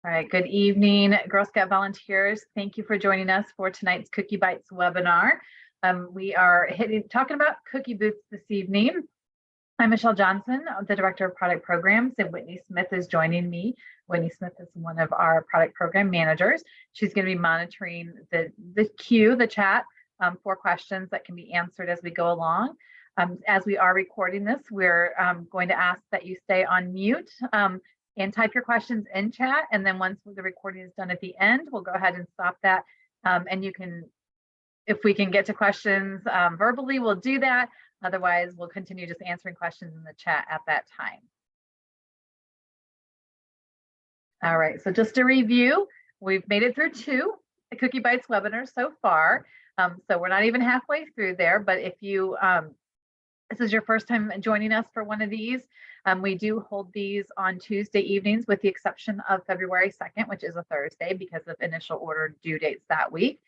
All right, good evening, Girl Scout volunteers. Thank you for joining us for tonight's Cookie Bites webinar. We are talking about cookie booths this evening. I'm Michelle Johnson, the Director of Product Programs, and Whitney Smith is joining me. Whitney Smith is one of our product program managers. She's going to be monitoring the chat for questions that can be answered as we go along. As we are recording this, we're going to ask that you stay on mute and type your questions in chat. And then once the recording is done at the end, we'll go ahead and stop that. And you can, if we can get to questions verbally, we'll do that. Otherwise, we'll continue just answering questions in the chat at that time. All right, so just to review, we've made it through two Cookie Bites webinars so far. So we're not even halfway through there, but if you, this is your first time joining us for one of these, we do hold these on Tuesday evenings with the exception of February 2nd, which is a Thursday because of initial order due dates that week.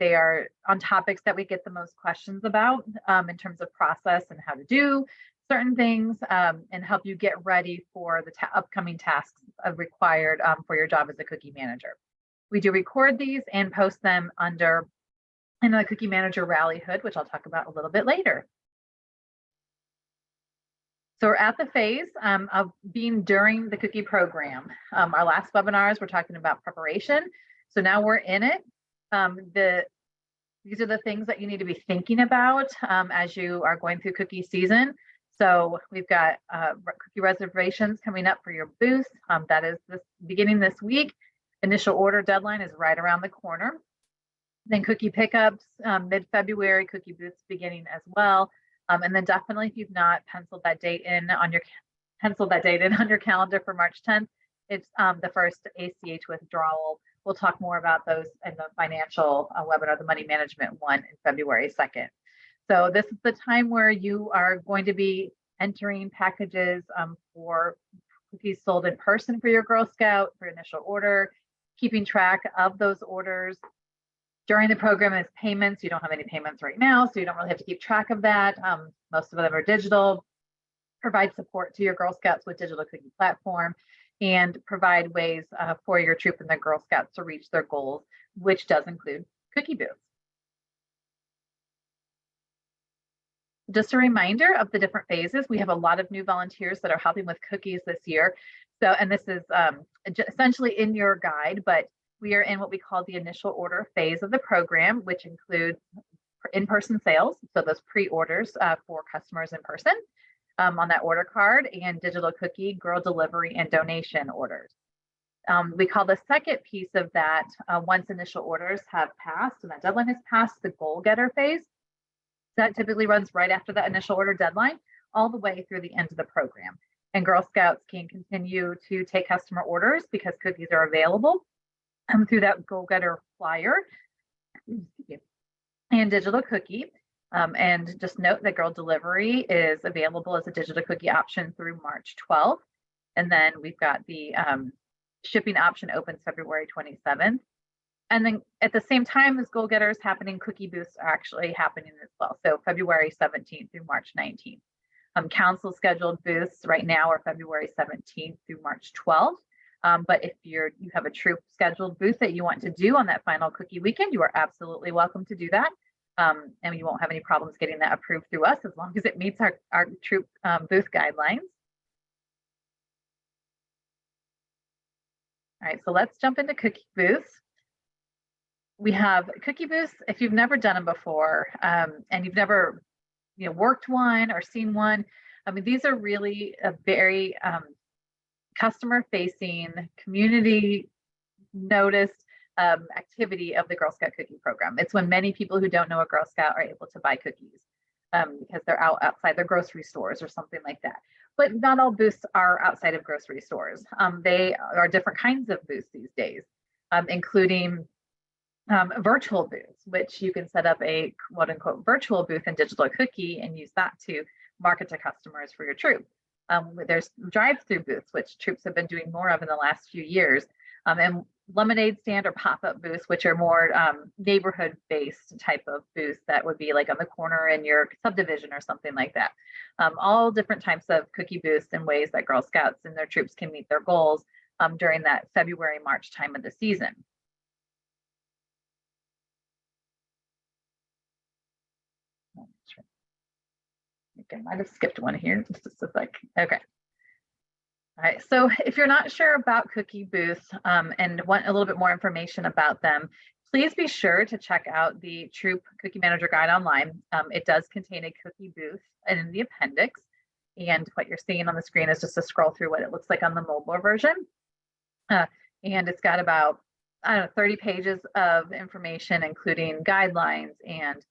They are on topics that we get the most questions about in terms of process and how to do certain things and help you get ready for the upcoming tasks required for your job as a cookie manager. We do record these and post them under in the Cookie Manager Rally Hood, which I'll talk about a little bit later. So we're at the phase of being during the cookie program. Our last webinars, we're talking about preparation. So now we're in it. These are the things that you need to be thinking about as you are going through cookie season. So we've got cookie reservations coming up for your booth. That is beginning this week. Initial order deadline is right around the corner. Then cookie pickups, mid-February, cookie booths beginning as well. And then definitely if you've not penciled that date in on your calendar for March 10th, it's the first ACH withdrawal. We'll talk more about those in the financial webinar, the money management one in February 2nd. So this is the time where you are going to be entering packages for cookies sold in person for your Girl Scout for initial order, keeping track of those orders. During the program is payments. You don't have any payments right now, so you don't really have to keep track of that. Most of them are digital. Provide support to your Girl Scouts with digital cookie platform and provide ways for your troop and the Girl Scouts to reach their goals, which does include cookie booths. Just a reminder of the different phases. We have a lot of new volunteers that are helping with cookies this year. So, and this is essentially in your guide, but we are in what we call the initial order phase of the program, which includes in-person sales. So those pre-orders for customers in person on that order card, and digital cookie, girl delivery, and donation orders. We call the second piece of that, once initial orders have passed and that deadline has passed, the goal getter phase. That typically runs right after the initial order deadline, all the way through the end of the program. And Girl Scouts can continue to take customer orders because cookies are available through that goal getter flyer and digital cookie. And just note that girl delivery is available as a digital cookie option through March 12th. And then we've got the shipping option opens February 27th. And then at the same time as goal getters happening, cookie booths are actually happening as well. So February 17th through March 19th. Council scheduled booths right now are February 17th through March 12th. But if you have a troop scheduled booth that you want to do on that final cookie weekend, you are absolutely welcome to do that. And you won't have any problems getting that approved through us as long as it meets our troop booth guidelines. All right, so let's jump into cookie booths. We have cookie booths, if you've never done them before and you've never worked one or seen one, I mean, these are really a very customer-facing, community noticed activity of the Girl Scout cookie program. It's when many people who don't know a Girl Scout are able to buy cookies because they're outside their grocery stores or something like that. But not all booths are outside of grocery stores. They are different kinds of booths these days, including virtual booths, which you can set up a quote unquote virtual booth in digital cookie and use that to market to customers for your troop. There's drive-through booths, which troops have been doing more of in the last few years, and lemonade stand or pop-up booths, which are more neighborhood-based type of booths that would be like on the corner in your subdivision or something like that. All different types of cookie booths and ways that Girl Scouts and their troops can meet their goals during that February, March time of the season. I might have skipped one here, just a sec. Okay. All right, so if you're not sure about cookie booths and want a little bit more information about them, please be sure to check out the Troop Cookie Manager Guide online. It does contain a cookie booth in the appendix, and what you're seeing on the screen is just a scroll through what it looks like on the mobile version. And it's got about, I don't know, 30 pages of information, including guidelines and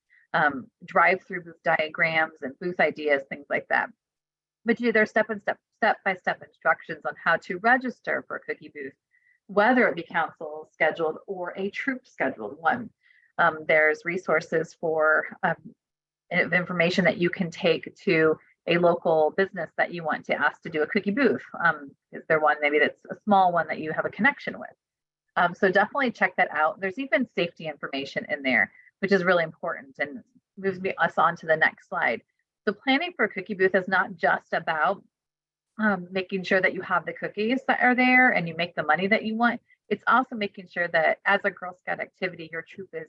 drive-through booth diagrams and booth ideas, things like that. But there's step-by-step instructions on how to register for a cookie booth, whether it be council scheduled or a troop scheduled one. There's resources for information that you can take to a local business that you want to ask to do a cookie booth. Is there one maybe that's a small one that you have a connection with? So definitely check that out. There's even safety information in there, which is really important and moves us on to the next slide. So planning for a cookie booth is not just about making sure that you have the cookies that are there and you make the money that you want. It's also making sure that as a Girl Scout activity, your troop is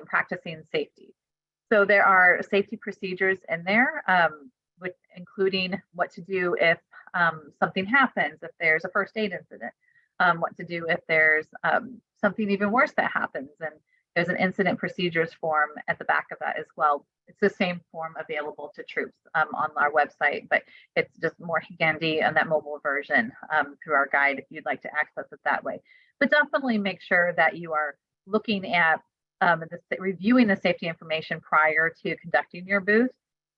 practicing safety. So there are safety procedures in there, including what to do if something happens, if there's a first aid incident, what to do if there's something even worse that happens. And there's an incident procedures form at the back of that as well. It's the same form available to troops on our website, but it's just more handy on that mobile version through our guide if you'd like to access it that way. But definitely make sure that you are looking at reviewing the safety information prior to conducting your booth,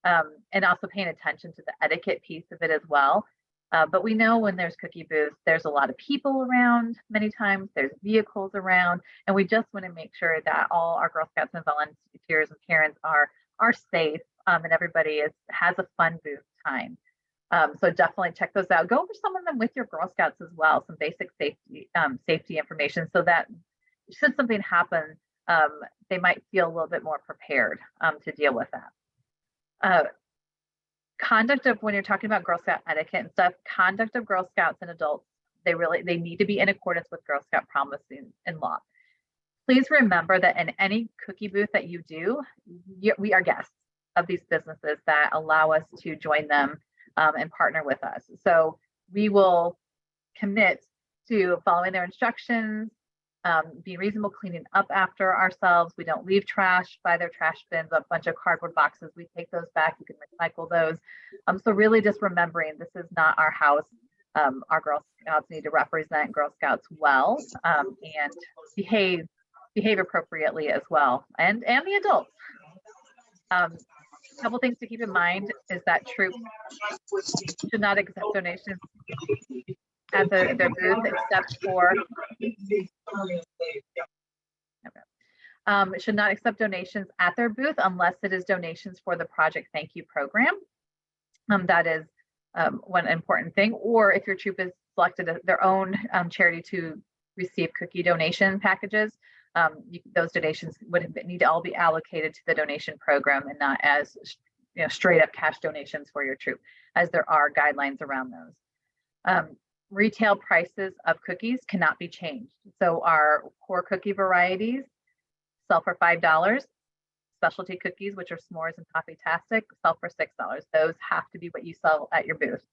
and also paying attention to the etiquette piece of it as well. But we know when there's cookie booths, there's a lot of people around. Many times there's vehicles around, and we just want to make sure that all our Girl Scouts and volunteers and parents are safe, and everybody has a fun booth time. So definitely check those out. Go over some of them with your Girl Scouts as well, some basic safety information, so that should something happen, they might feel a little bit more prepared to deal with that. Conduct of, when you're talking about Girl Scout etiquette and stuff, conduct of Girl Scouts and adults, they need to be in accordance with Girl Scout promising and law. Please remember that in any cookie booth that you do, we are guests of these businesses that allow us to join them and partner with us. So we will commit to following their instructions, being reasonable, cleaning up after ourselves. We don't leave trash by their trash bins, a bunch of cardboard boxes. We take those back. You can recycle those. So really just remembering this is not our house. Our Girl Scouts need to represent Girl Scouts well, and behave appropriately as well, and the adults. A couple things to keep in mind is that troops should not accept donations at their booth except for should not accept donations at their booth unless it is donations for the Project Thank You program. That is one important thing. Or if your troop has selected their own charity to receive cookie donation packages, those donations would need to all be allocated to the donation program and not as straight up cash donations for your troop, as there are guidelines around those. Retail prices of cookies cannot be changed. So our core cookie varieties sell for $5. Specialty cookies, which are s'mores and toffee-tastic, sell for $6. Those have to be what you sell at your booth.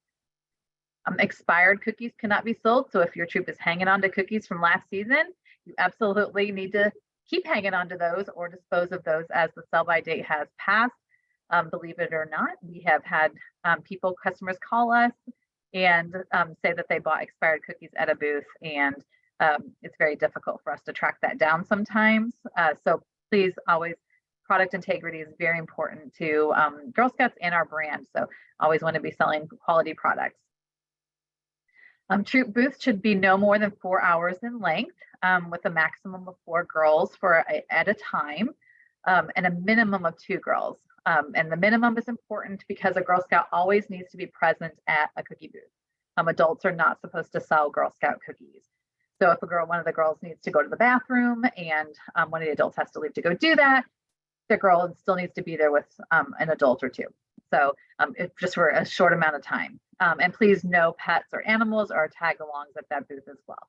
Expired cookies cannot be sold. So if your troop is hanging on to cookies from last season, you absolutely need to keep hanging on to those or dispose of those as the sell-by date has passed. Believe it or not, we have had customers call us and say that they bought expired cookies at a booth, and it's very difficult for us to track that down sometimes. So please always, product integrity is very important to Girl Scouts and our brand. So always want to be selling quality products. Troop booths should be no more than 4 hours in length, with a maximum of 4 girls at a time, and a minimum of 2 girls. And the minimum is important because a Girl Scout always needs to be present at a cookie booth. Adults are not supposed to sell Girl Scout cookies. So if one of the girls needs to go to the bathroom and one of the adults has to leave to go do that, the girl still needs to be there with an adult or 2. So it's just for a short amount of time. And please, no pets or animals or tag-alongs at that booth as well.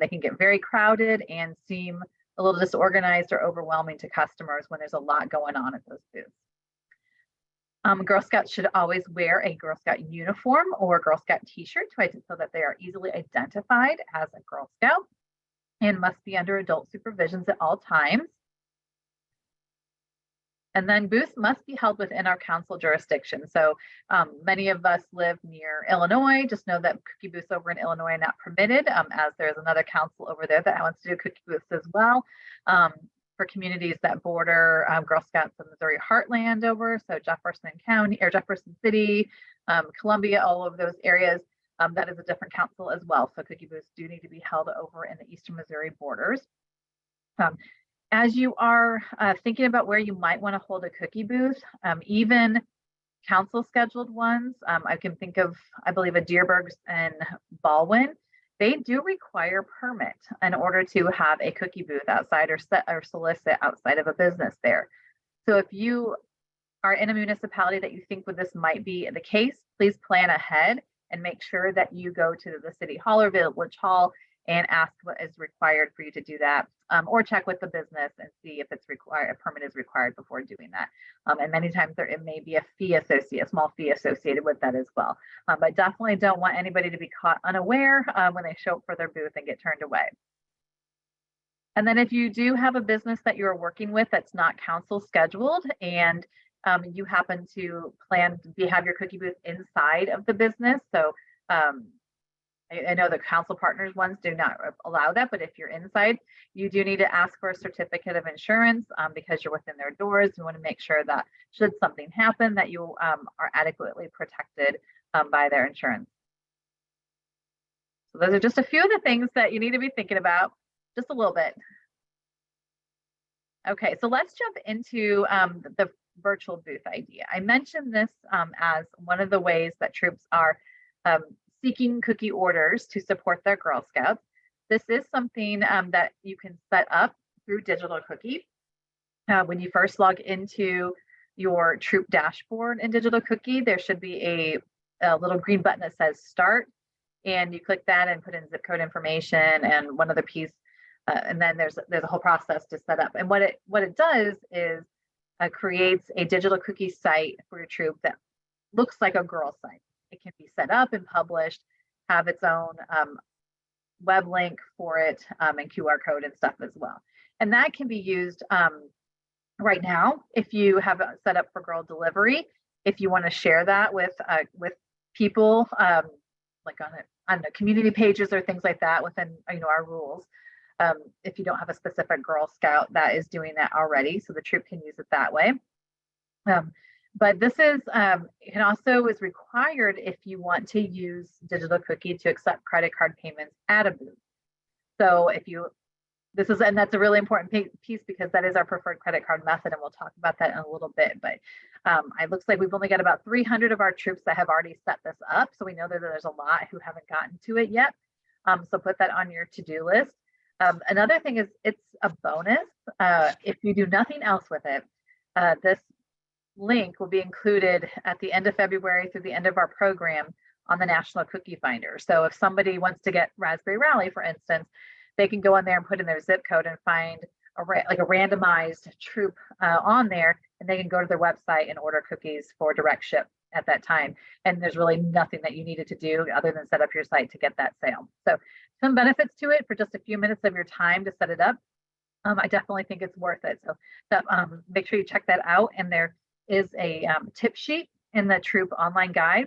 They can get very crowded and seem a little disorganized or overwhelming to customers when there's a lot going on at those booths. Girl Scouts should always wear a Girl Scout uniform or Girl Scout t-shirt so that they are easily identified as a Girl Scout, and must be under adult supervisions at all times. And then booths must be held within our council jurisdiction. So many of us live near Illinois. Just know that cookie booths over in Illinois are not permitted, as there's another council over there that wants to do cookie booths as well. For communities that border Girl Scouts in Missouri Heartland over, so Jefferson County or Jefferson City, Columbia, all of those areas, that is a different council as well. So cookie booths do need to be held over in the eastern Missouri borders. As you are thinking about where you might want to hold a cookie booth, even council scheduled ones, I can think of, I believe, a Deerbergs and Baldwin. They do require permit in order to have a cookie booth outside or solicit outside of a business there. So if you are in a municipality that you think this might be the case, please plan ahead and make sure that you go to the city hall or village hall and ask what is required for you to do that, or check with the business and see if it's required, a permit is required before doing that. And many times it may be a fee associated, a small fee associated with that as well. But definitely don't want anybody to be caught unaware when they show up for their booth and get turned away. And then if you do have a business that you're working with that's not council scheduled, and you happen to plan to have your cookie booth inside of the business, so I know the council partners ones do not allow that, but if you're inside, you do need to ask for a certificate of insurance because you're within their doors. You want to make sure that should something happen, that you are adequately protected by their insurance. So those are just a few of the things that you need to be thinking about, just a little bit. Okay, so let's jump into the virtual booth idea. I mentioned this as one of the ways that troops are seeking cookie orders to support their Girl Scouts. This is something that you can set up through Digital Cookie. When you first log into your troop dashboard in Digital Cookie, there should be a little green button that says Start, and you click that and put in zip code information and one other piece, and then there's a whole process to set up. And what it does is creates a Digital Cookie site for your troop that looks like a girl site. It can be set up and published, have its own web link for it, and QR code and stuff as well. And that can be used right now if you have it set up for girl delivery. If you want to share that with people, like on the community pages or things like that within our rules. If you don't have a specific Girl Scout that is doing that already, so the troop can use it that way. But this is it also is required if you want to use Digital Cookie to accept credit card payments at a booth. So and that's a really important piece because that is our preferred credit card method, and we'll talk about that in a little bit. But it looks like we've only got about 300 of our troops that have already set this up, so we know that there's a lot who haven't gotten to it yet. So put that on your to-do list. Another thing is it's a bonus. If you do nothing else with it, this link will be included at the end of February through the end of our program on the National Cookie Finder. So if somebody wants to get Raspberry Rally, for instance, they can go in there and put in their zip code and find a randomized troop on there, and they can go to their website and order cookies for direct ship at that time. And there's really nothing that you needed to do other than set up your site to get that sale. So some benefits to it for just a few minutes of your time to set it up. I definitely think it's worth it. So make sure you check that out. And there is a tip sheet in the troop online guide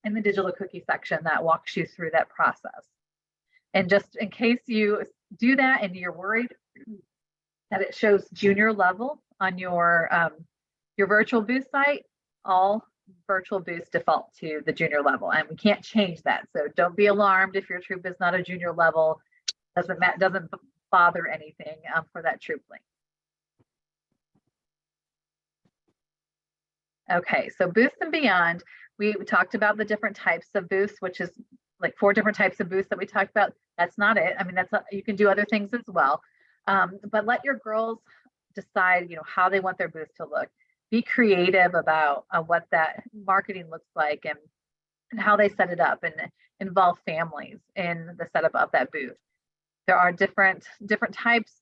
in the Digital Cookie section that walks you through that process. And just in case you do that and you're worried that it shows junior level on your virtual booth site, all virtual booths default to the junior level, and we can't change that. So don't be alarmed if your troop is not a junior level. Doesn't bother anything for that troop link. Okay, so booths and beyond, we talked about the different types of booths, which is like 4 different types of booths that we talked about. That's not it. I mean, you can do other things as well. But let your girls decide, how they want their booth to look. Be creative about what that marketing looks like, and and how they set it up and involve families in the setup of that booth. There are different types,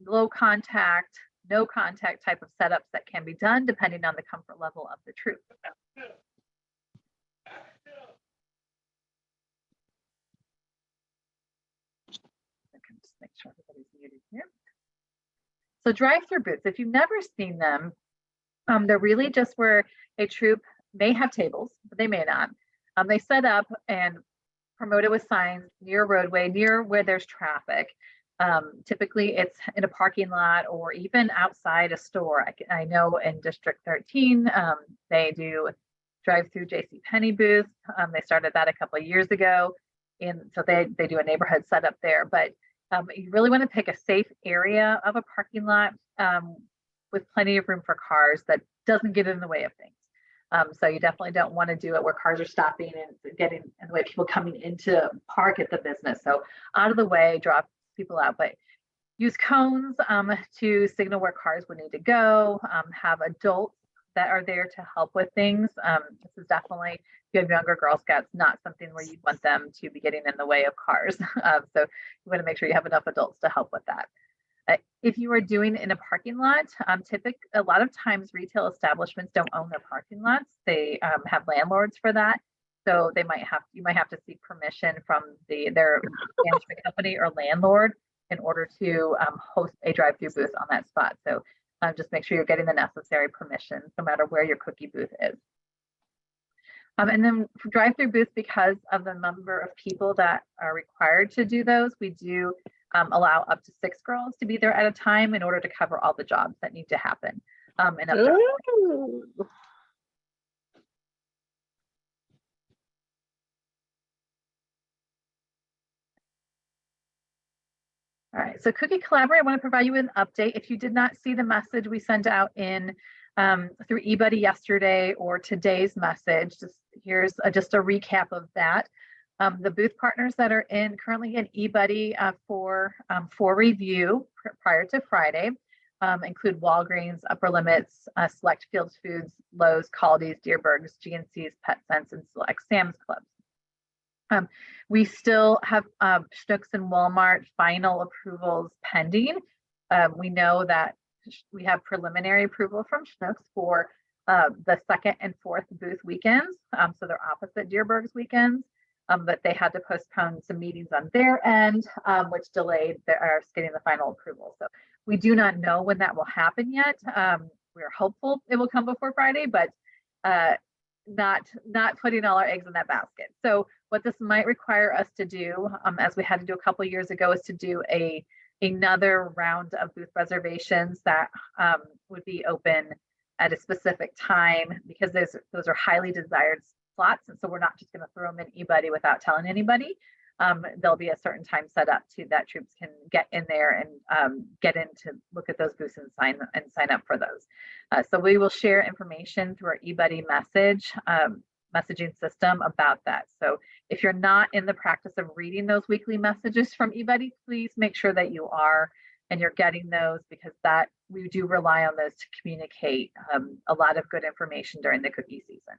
low contact, no contact type of setups that can be done depending on the comfort level of the troop. I can just make sure everybody's muted here. So drive-through booths, if you've never seen them, they're really just where a troop may have tables, but they may not. They set up and promote it with signs near a roadway, near where there's traffic. Typically it's in a parking lot or even outside a store. I know in District 13, they do drive-through JCPenney booths. They started that a couple of years ago. And so they do a neighborhood setup there. But you really want to pick a safe area of a parking lot with plenty of room for cars that doesn't get in the way of things. So you definitely don't want to do it where cars are stopping and getting in the way of people coming into park at the business. So out of the way, drop people out, but use cones to signal where cars would need to go. Have adults that are there to help with things. This is definitely, if you have younger Girl Scouts, not something where you'd want them to be getting in the way of cars. So you want to make sure you have enough adults to help with that. If you are doing it in a parking lot, a lot of times retail establishments don't own their parking lots. They have landlords for that. So you might have to seek permission from their management company or landlord in order to host a drive-through booth on that spot. So just make sure you're getting the necessary permissions no matter where your cookie booth is. And then for drive-through booths, because of the number of people that are required to do those, we do allow up to 6 girls to be there at a time in order to cover all the jobs that need to happen. And up to All right, so Cookie Collaborator, I want to provide you with an update. If you did not see the message we sent out in through eBuddy yesterday or today's message, here's just a recap of that. The booth partners that are currently in eBuddy for review prior to Friday include Walgreens, Upper Limits, Select Field Foods, Lowe's, Caldi's, Deerberg's, GNC's, PetSense, and Select Sam's Clubs. We still have Schnucks and Walmart final approvals pending. We know that we have preliminary approval from Schnucks for the 2nd and 4th booth weekends. So they're opposite Deerberg's weekends, but they had to postpone some meetings on their end, which delayed us getting the final approval. So we do not know when that will happen yet. We're hopeful it will come before Friday, but not putting all our eggs in that basket. So what this might require us to do, as we had to do a couple of years ago, is to do another round of booth reservations that would be open at a specific time, because those are highly desired slots. And so we're not just going to throw them in eBuddy without telling anybody. There'll be a certain time set up that troops can get in there and get in to look at those booths and sign up for those. So we will share information through our eBuddy messaging system about that. So if you're not in the practice of reading those weekly messages from eBuddy, please make sure that you are and you're getting those, because we do rely on those to communicate a lot of good information during the cookie season.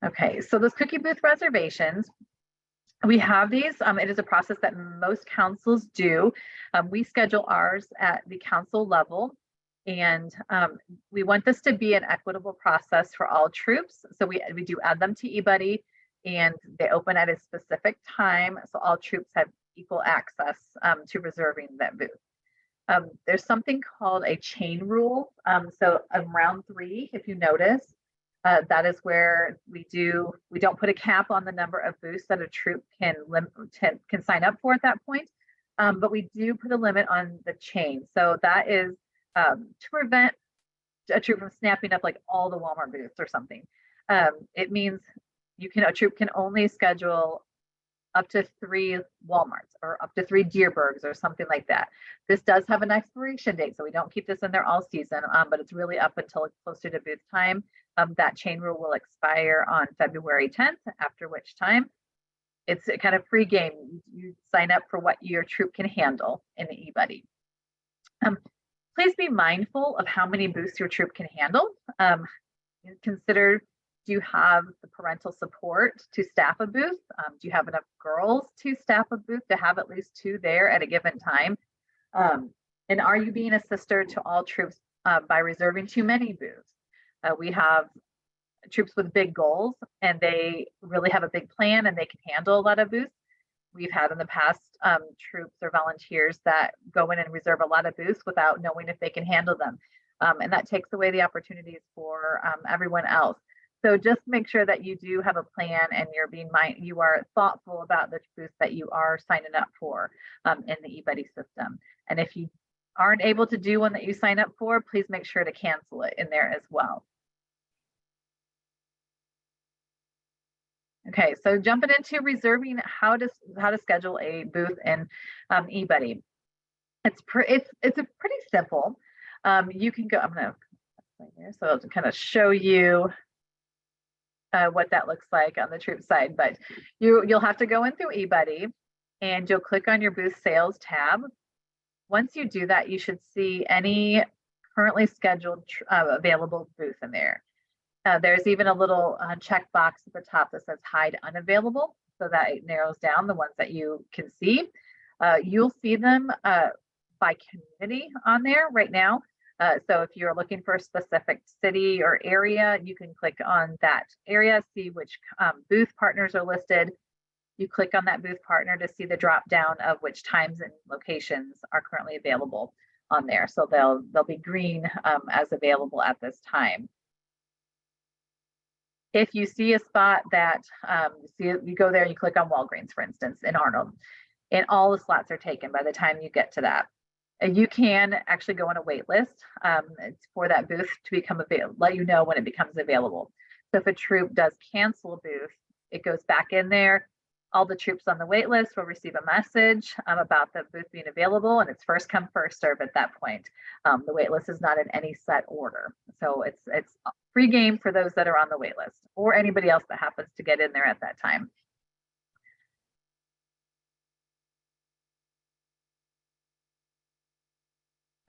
Okay, so those cookie booth reservations, we have these. It is a process that most councils do. We schedule ours at the council level, and we want this to be an equitable process for all troops. So we do add them to eBuddy, and they open at a specific time, so all troops have equal access to reserving that booth. There's something called a chain rule. So on round 3, if you notice, that is where we don't put a cap on the number of booths that a troop can sign up for at that point, but we do put a limit on the chain. So that is to prevent a troop from snapping up like all the Walmart booths or something. It means a troop can only schedule up to 3 Walmarts or up to 3 Deerbergs or something like that. This does have an expiration date, so we don't keep this in there all season, but it's really up until closer to booth time. That chain rule will expire on February 10th, after which time it's a kind of free game. You sign up for what your troop can handle in the eBuddy. Please be mindful of how many booths your troop can handle. consider, do you have the parental support to staff a booth? Do you have enough girls to staff a booth to have at least 2 there at a given time? And are you being a sister to all troops by reserving too many booths? We have troops with big goals, and they really have a big plan, and they can handle a lot of booths. We've had in the past troops or volunteers that go in and reserve a lot of booths without knowing if they can handle them. And that takes away the opportunities for everyone else. So just make sure that you do have a plan, and you are thoughtful about the booths that you are signing up for in the eBuddy system. And if you aren't able to do one that you sign up for, please make sure to cancel it in there as well. Okay, so jumping into reserving how to schedule a booth in eBuddy. It's pretty simple. You can go. I'm gonna right here, so I'll kind of show you what that looks like on the troop side. But you'll have to go in through eBuddy, and you'll click on your booth sales tab. Once you do that, you should see any currently scheduled available booth in there. There's even a little checkbox at the top that says hide unavailable, so that it narrows down the ones that you can see. You'll see them by community on there right now. So if you're looking for a specific city or area, you can click on that area, see which booth partners are listed. You click on that booth partner to see the drop down of which times and locations are currently available on there. So they'll be green as available at this time. If you see a spot that you go there and you click on Walgreens, for instance, in Arnold, and all the slots are taken by the time you get to that. You can actually go on a wait list for that booth to become available, let you know when it becomes available. So if a troop does cancel a booth, it goes back in there. All the troops on the wait list will receive a message about the booth being available, and it's first come, first serve at that point. The wait list is not in any set order. So it's free game for those that are on the wait list or anybody else that happens to get in there at that time.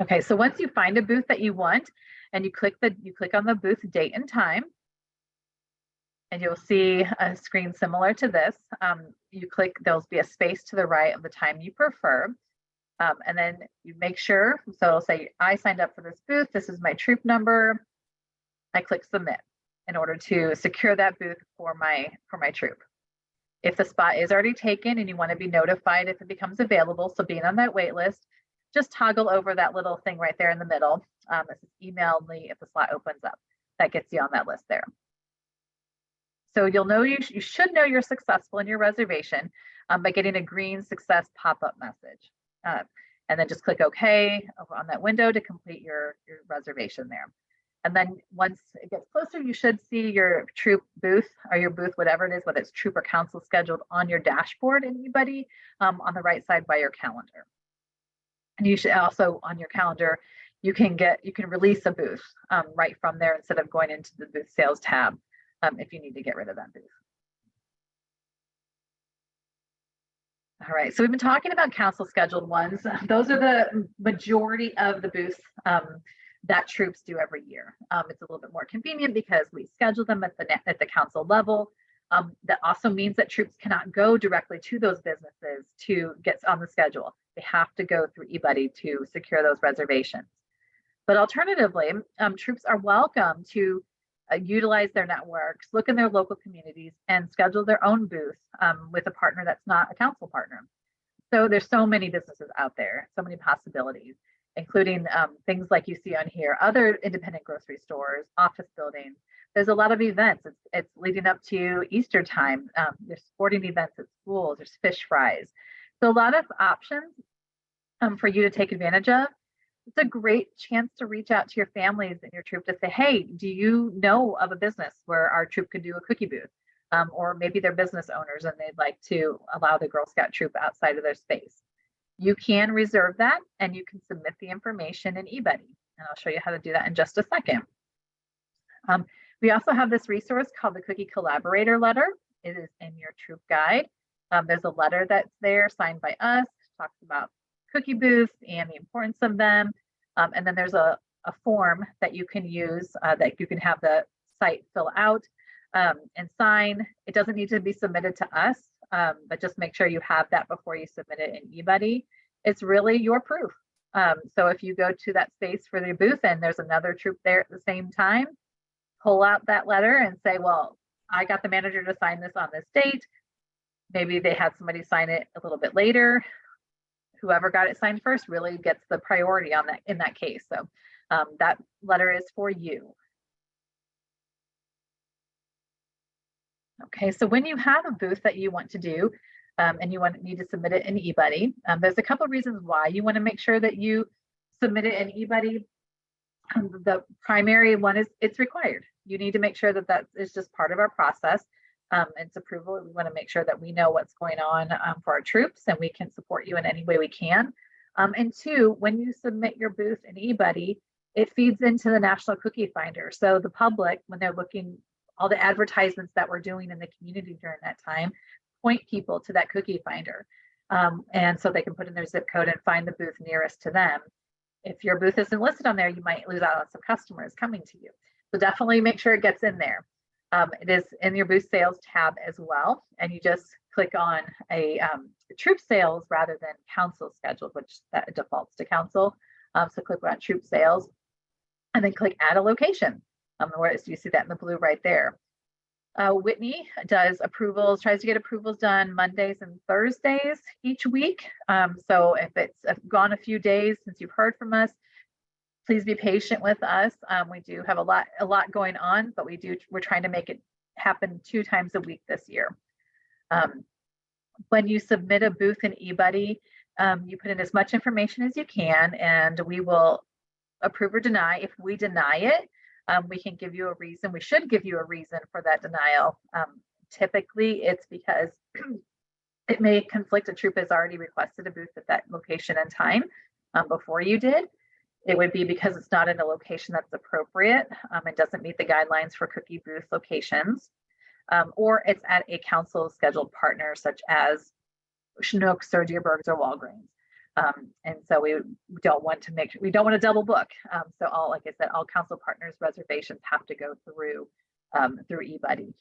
Okay, so once you find a booth that you want and you click on the booth date and time, and you'll see a screen similar to this. You click, there'll be a space to the right of the time you prefer. And then you make sure, so it'll say, I signed up for this booth. This is my troop number. I click submit in order to secure that booth for my troop. If the spot is already taken and you want to be notified if it becomes available, so being on that wait list, just toggle over that little thing right there in the middle. This is email me if the slot opens up. That gets you on that list there. So you'll know you should know you're successful in your reservation by getting a green success pop-up message. And then just click OK over on that window to complete your reservation there. And then once it gets closer, you should see your troop booth or your booth, whatever it is, whether it's troop or council, scheduled on your dashboard in eBuddy on the right side by your calendar. And you should also, on your calendar, you can release a booth right from there instead of going into the booth sales tab if you need to get rid of that booth. All right, so we've been talking about council scheduled ones. Those are the majority of the booths that troops do every year. It's a little bit more convenient because we schedule them at the council level. That also means that troops cannot go directly to those businesses to get on the schedule. They have to go through eBuddy to secure those reservations. But alternatively, troops are welcome to utilize their networks, look in their local communities, and schedule their own booth with a partner that's not a council partner. So there's so many businesses out there, so many possibilities, including things like you see on here, other independent grocery stores, office buildings. There's a lot of events. It's leading up to Easter time. There's sporting events at schools. There's fish fries. So a lot of options for you to take advantage of. It's a great chance to reach out to your families and your troop to say, hey, do you know of a business where our troop could do a cookie booth? Or maybe they're business owners and they'd like to allow the Girl Scout troop outside of their space. You can reserve that and you can submit the information in eBuddy. And I'll show you how to do that in just a second. We also have this resource called the Cookie Collaborator letter. It is in your troop guide. There's a letter that's there signed by us, talks about cookie booths and the importance of them. And then there's a form that you can use that you can have the site fill out and sign. It doesn't need to be submitted to us, but just make sure you have that before you submit it in eBuddy. It's really your proof. So if you go to that space for the booth and there's another troop there at the same time, pull out that letter and say, well, I got the manager to sign this on this date. Maybe they had somebody sign it a little bit later. Whoever got it signed first really gets the priority on that in that case. So that letter is for you. Okay, so when you have a booth that you want to do and you need to submit it in eBuddy, there's a couple of reasons why you want to make sure that you submit it in eBuddy. The primary one is it's required. You need to make sure that that is just part of our process. It's approval. We want to make sure that we know what's going on for our troops and we can support you in any way we can. And two, when you submit your booth in eBuddy, it feeds into the National Cookie Finder. So the public, when they're looking, all the advertisements that we're doing in the community during that time, point people to that cookie finder. And so they can put in their zip code and find the booth nearest to them. If your booth isn't listed on there, you might lose out on some customers coming to you. So definitely make sure it gets in there. It is in your booth sales tab as well. And you just click on a troop sales rather than council scheduled, which that defaults to council. So click on troop sales and then click add a location. Where you see that in the blue right there. Whitney does approvals, tries to get approvals done Mondays and Thursdays each week. So if it's gone a few days since you've heard from us, please be patient with us. We do have a lot going on, but we're trying to make it happen 2 times a week this year. When you submit a booth in eBuddy, you put in as much information as you can, and we will approve or deny. If we deny it, we can give you a reason. We should give you a reason for that denial. Typically, it's because it may conflict. A troop has already requested a booth at that location and time before you did. It would be because it's not in a location that's appropriate. It doesn't meet the guidelines for cookie booth locations, or it's at a council scheduled partner such as Schnucks or Deerbergs or Walgreens. And so we don't want to double book. So like I said, all council partners reservations have to go through eBuddy.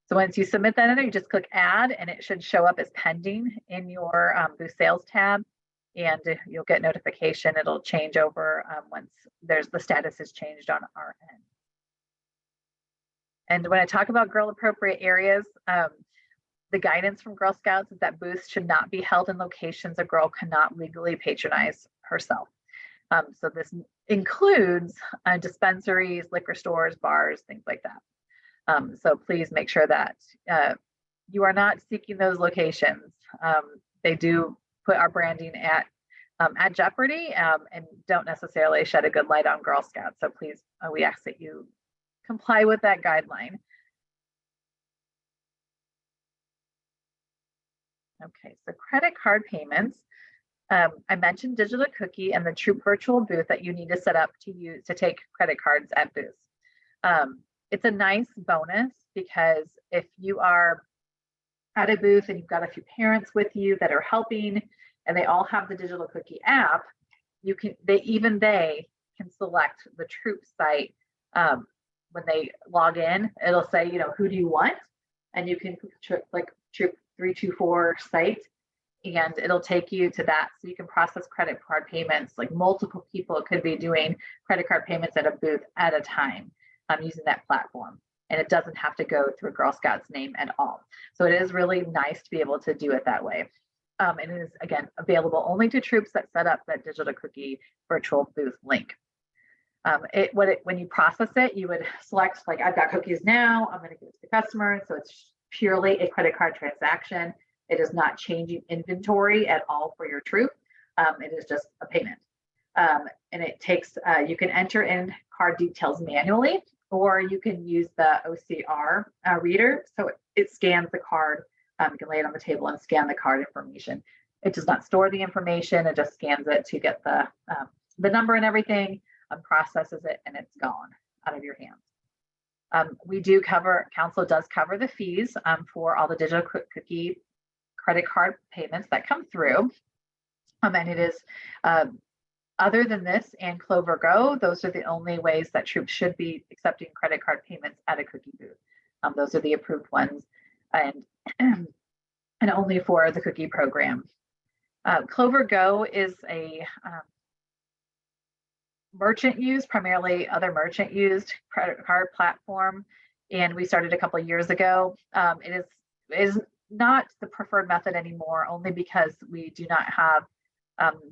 So once you submit that in there, you just click add and it should show up as pending in your booth sales tab, and you'll get notification. It'll change over once the status is changed on our end. And when I talk about girl appropriate areas, the guidance from Girl Scouts is that booths should not be held in locations a girl cannot legally patronize herself. So this includes dispensaries, liquor stores, bars, things like that. So please make sure that you are not seeking those locations. They do put our branding at jeopardy and don't necessarily shed a good light on Girl Scouts. So please, we ask that you comply with that guideline. Okay, so credit card payments. I mentioned digital cookie and the Troop virtual booth that you need to set up to take credit cards at booths. It's a nice bonus because if you are at a booth and you've got a few parents with you that are helping and they all have the digital cookie app, they can select the Troop site when they log in. It'll say, who do you want? And you can click Troop 324 site and it'll take you to that, so you can process credit card payments. Like multiple people could be doing credit card payments at a booth at a time using that platform, and it doesn't have to go through Girl Scouts name at all. So it is really nice to be able to do it that way. And it is, again, available only to troops that set up that digital cookie virtual booth link. When you process it, you would select, like, I've got cookies now, I'm going to give it to the customer. So it's purely a credit card transaction. It is not changing inventory at all for your troop. It is just a payment. And it takes, you can enter in card details manually, or you can use the OCR reader. So it scans the card. You can lay it on the table and scan the card information. It does not store the information. It just scans it to get the number and everything, processes it, and it's gone out of your hands. Council does cover the fees for all the digital cookie credit card payments that come through. And it is Other than this and Clover Go, those are the only ways that troops should be accepting credit card payments at a cookie booth. Those are the approved ones, and and only for the cookie program. Clover Go is a merchant used, primarily other merchant used credit card platform, and we started a couple of years ago. It is not the preferred method anymore, only because we do not have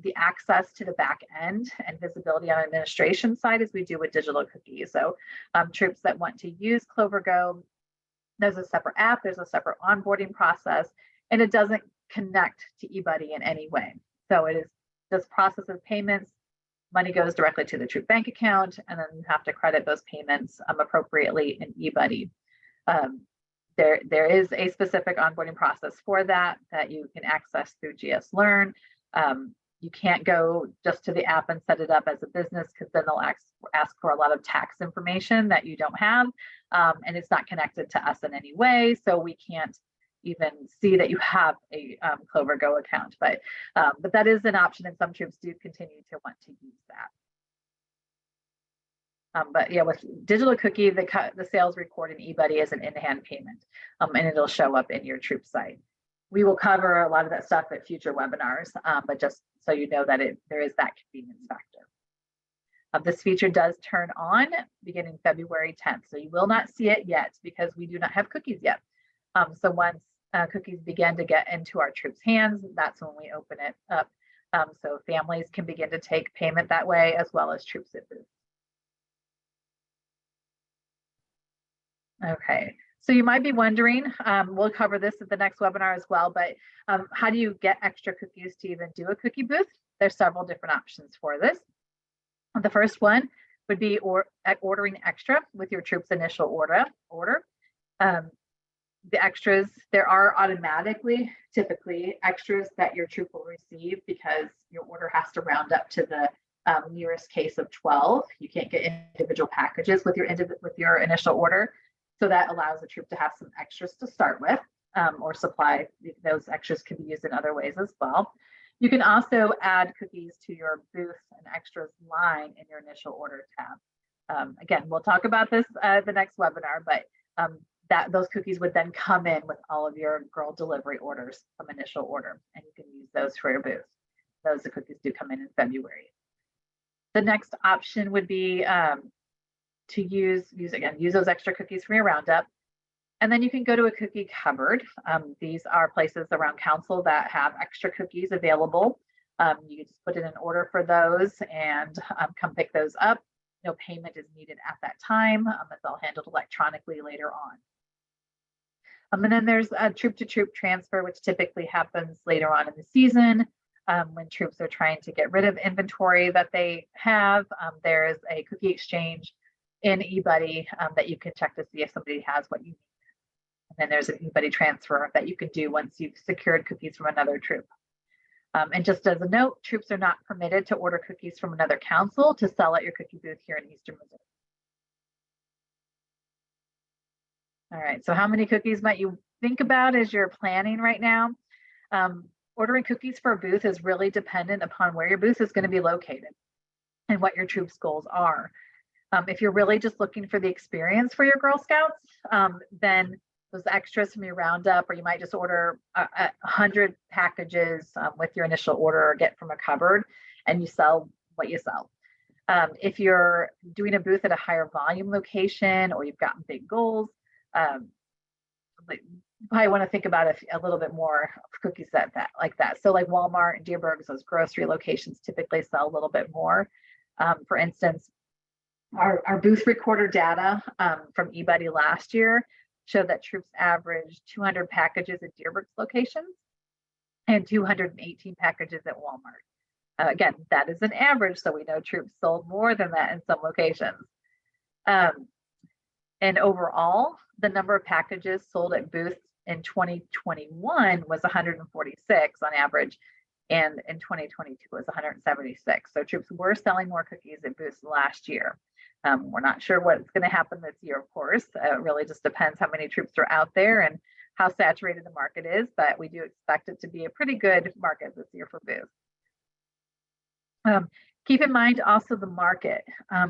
the access to the back end and visibility on administration side as we do with digital cookies. So troops that want to use Clover Go, there's a separate app, there's a separate onboarding process, and it doesn't connect to eBuddy in any way. So it is just processes payments, money goes directly to the troop bank account, and then you have to credit those payments appropriately in eBuddy. There is a specific onboarding process for that you can access through GS Learn. You can't go just to the app and set it up as a business, because then they'll ask for a lot of tax information that you don't have, and it's not connected to us in any way, so we can't even see that you have a Clover Go account. But that is an option, and some troops do continue to want to use that. But yeah, with digital cookie, the sales record in eBuddy as an in-hand payment, and it'll show up in your troop site. We will cover a lot of that stuff at future webinars, but just so you know that there is that convenience factor. This feature does turn on beginning February 10th, so you will not see it yet because we do not have cookies yet. So once cookies begin to get into our troops' hands, that's when we open it up. So families can begin to take payment that way, as well as troops at booths. Okay, so you might be wondering, we'll cover this at the next webinar as well, but how do you get extra cookies to even do a cookie booth? There's several different options for this. The first one would be ordering extra with your troops' initial order. The extras, there are automatically, typically, extras that your troop will receive because your order has to round up to the nearest case of 12. You can't get individual packages with your initial order. So that allows the troop to have some extras to start with, or supply. Those extras can be used in other ways as well. You can also add cookies to your booth and extras line in your initial order tab. Again, we'll talk about this at the next webinar, but those cookies would then come in with all of your girl delivery orders from initial order, and you can use those for your booth. The cookies do come in February. The next option would be to use those extra cookies from your roundup. And then you can go to a cookie cupboard. These are places around council that have extra cookies available. You can just put in an order for those and come pick those up. No payment is needed at that time. It's all handled electronically later on. And then there's a troop-to-troop transfer, which typically happens later on in the season when troops are trying to get rid of inventory that they have. There is a cookie exchange in eBuddy that you can check to see if somebody has what you need. And then there's an eBuddy transfer that you can do once you've secured cookies from another troop. And just as a note, troops are not permitted to order cookies from another council to sell at your cookie booth here in Eastern Missouri. All right, so how many cookies might you think about as you're planning right now? Ordering cookies for a booth is really dependent upon where your booth is going to be located and what your troops' goals are. If you're really just looking for the experience for your Girl Scouts, then those extras from your roundup, or you might just order 100 packages with your initial order or get from a cupboard, and you sell what you sell. If you're doing a booth at a higher volume location, or you've got big goals, you probably want to think about a little bit more cookies like that. So like Walmart and Dearborg's, those grocery locations typically sell a little bit more. For instance, our booth recorder data from eBuddy last year showed that troops averaged 200 packages at Dearborg's locations and 218 packages at Walmart. Again, that is an average, so we know troops sold more than that in some locations. And overall, the number of packages sold at booths in 2021 was 146 on average, and in 2022 was 176. So troops were selling more cookies at booths last year. We're not sure what's going to happen this year, of course. It really just depends how many troops are out there and how saturated the market is, but we do expect it to be a pretty good market this year for booths. Keep in mind also the market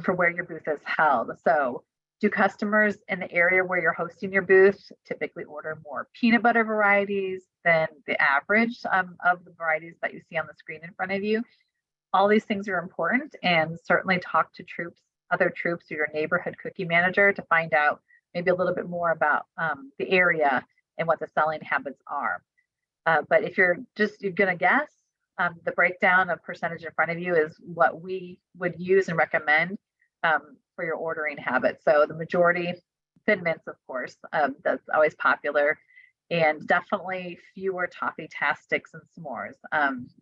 for where your booth is held. So do customers in the area where you're hosting your booth typically order more peanut butter varieties than the average of the varieties that you see on the screen in front of you? All these things are important, and certainly talk to other troops or your neighborhood cookie manager to find out maybe a little bit more about the area and what the selling habits are. But if you're going to guess, the breakdown of percentage in front of you is what we would use and recommend for your ordering habits. So the majority, Thin Mints, of course, that's always popular, and definitely fewer Toffee-tastics and s'mores.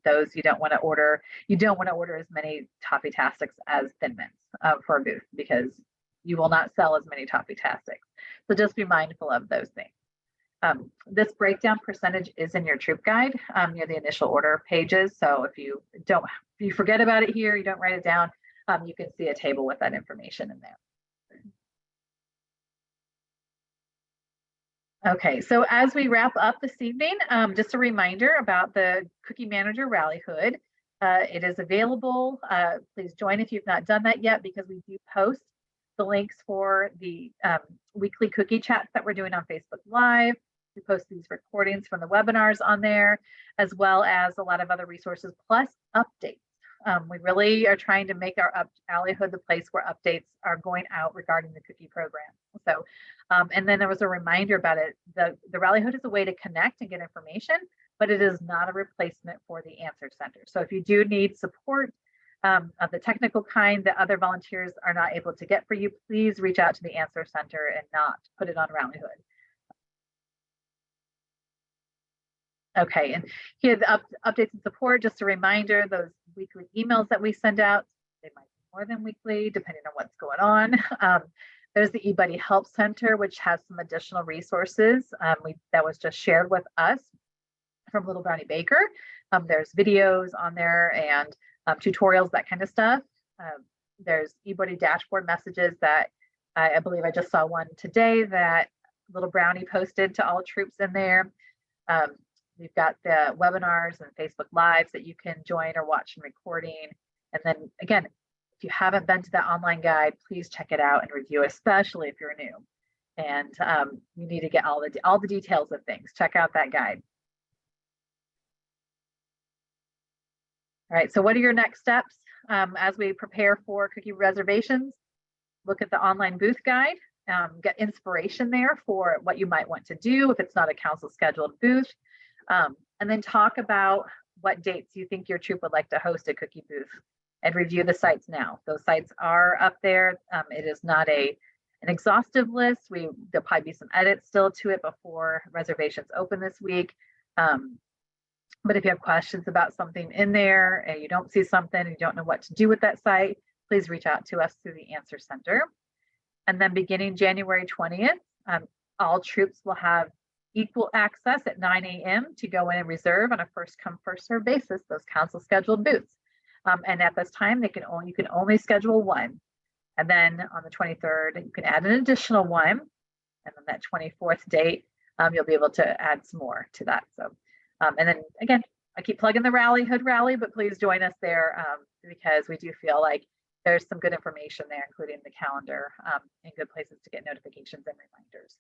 Those you don't want to order. You don't want to order as many Toffee-tastics as Thin Mints for a booth, because you will not sell as many Toffee-tastics. So just be mindful of those things. This breakdown percentage is in your troop guide near the initial order pages. So if you forget about it here, you don't write it down, you can see a table with that information in there. Okay, so as we wrap up this evening, just a reminder about the Cookie Manager Rally Hood. It is available. Please join if you've not done that yet, because we do post the links for the weekly cookie chats that we're doing on Facebook Live. We post these recordings from the webinars on there, as well as a lot of other resources, plus updates. We really are trying to make our Rally Hood the place where updates are going out regarding the cookie program. So, and then there was a reminder about it. The Rally Hood is a way to connect and get information, but it is not a replacement for the Answer Center. So if you do need support of the technical kind that other volunteers are not able to get for you, please reach out to the Answer Center and not put it on Rally Hood. Okay, and here the updates and support, just a reminder, those weekly emails that we send out, they might be more than weekly, depending on what's going on. There's the eBuddy Help Center, which has some additional resources that was just shared with us from Little Brownie Baker. There's videos on there and tutorials, that kind of stuff. There's eBuddy dashboard messages that I believe I just saw one today that Little Brownie posted to all troops in there. We've got the webinars and Facebook Lives that you can join or watch in recording. And then again, if you haven't been to that online guide, please check it out and review, especially if you're new. And you need to get all the details of things. Check out that guide. All right, so what are your next steps as we prepare for cookie reservations? Look at the online booth guide, get inspiration there for what you might want to do if it's not a council scheduled booth. And then talk about what dates you think your troop would like to host a cookie booth, and review the sites now. Those sites are up there. It is not an exhaustive list. There'll probably be some edits still to it before reservations open this week. But if you have questions about something in there and you don't see something and you don't know what to do with that site, please reach out to us through the Answer Center. And then beginning January 20th, all troops will have equal access at 9 a.m. to go in and reserve on a first come first serve basis those council scheduled booths. And at this time, you can only schedule one. And then on the 23rd, you can add an additional one. And then that 24th date, you'll be able to add some more to that. So, and then again, I keep plugging the Hood Rally, but please join us there because we do feel like there's some good information there, including the calendar and good places to get notifications and reminders.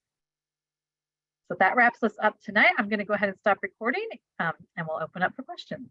So that wraps us up tonight. I'm going to go ahead and stop recording and we'll open up for questions.